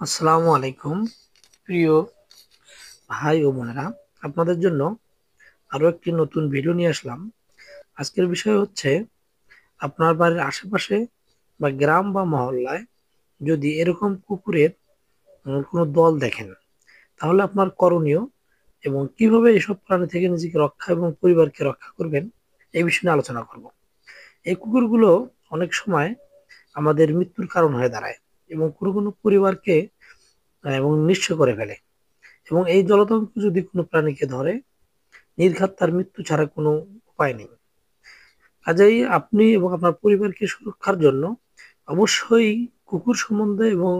আসসালামু আলাইকুম প্রিয় ভাই ও বোনেরা, আপনাদের জন্য আরো একটি নতুন ভিডিও নিয়ে আসলাম। আজকের বিষয় হচ্ছে, আপনার বাড়ির আশেপাশে বা গ্রাম বা মহল্লায় যদি এরকম কুকুরের কোনো দল দেখেন, তাহলে আপনার করণীয় এবং কিভাবে এসব প্রাণী থেকে নিজেকে রক্ষা এবং পরিবারকে রক্ষা করবেন, এই বিষয়ে নিয়ে আলোচনা করব। এই কুকুরগুলো অনেক সময় আমাদের মৃত্যুর কারণ হয়ে দাঁড়ায় এবং কোনো কোনো পরিবারকে এবং নিঃস্ব করে ফেলে। এবং এই জলতঙ্ক যদি কোনো প্রাণীকে ধরে, নির্ঘাত তার মৃত্যু ছাড়া কোনো উপায় নেই। কাজেই আপনি এবং আপনার পরিবারকে সুরক্ষার জন্য অবশ্যই কুকুর সম্বন্ধে এবং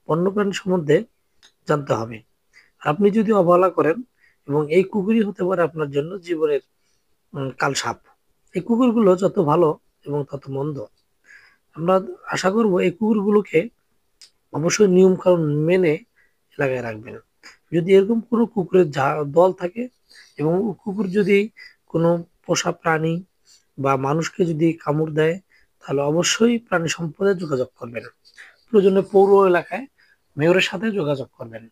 বন্যপ্রাণী সম্বন্ধে জানতে হবে। আপনি যদি অবহেলা করেন, এবং এই কুকুরই হতে পারে আপনার জন্য জীবনের কালসাপ। এই কুকুরগুলো যত ভালো এবং তত মন্দ। আমরা আশা করব এই কুকুরগুলোকে অবশ্যই নিয়ম কানুন মেনে এলাকায় রাখবেন। যদি এরকম কোনো কুকুরের দল থাকে, এবং কুকুর যদি কোনো পোষা প্রাণী বা মানুষকে যদি কামড় দেয়, তাহলে অবশ্যই প্রাণী সম্পদে যোগাযোগ করবেন। প্রয়োজনে পৌর এলাকায় মেয়রের সাথে যোগাযোগ করবেন।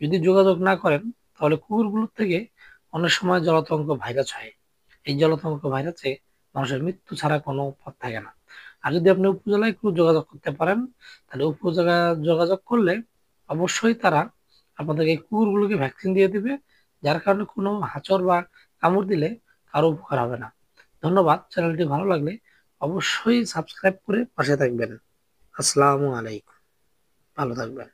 যদি যোগাযোগ না করেন, তাহলে কুকুরগুলোর থেকে অনেক সময় জলাতঙ্ক ভাইরাস হয়। এই জলাতঙ্ক ভাইরাসে মানুষের মৃত্যু ছাড়া কোনো পথ থাকে না। আর যদি আপনি উপজেলায় একটু যোগাযোগ করতে পারেন, তাহলে উপজেলা যোগাযোগ করলে অবশ্যই তারা আপনাদেরকে এই কুকুরগুলোকে ভ্যাকসিন দিয়ে দিবে, যার কারণে কোনো হাঁচর বা কামড় দিলে কারো উপকার হবে না। ধন্যবাদ। চ্যানেলটি ভালো লাগলে অবশ্যই সাবস্ক্রাইব করে পাশে থাকবেন। আসসালামু আলাইকুম। ভালো থাকবেন।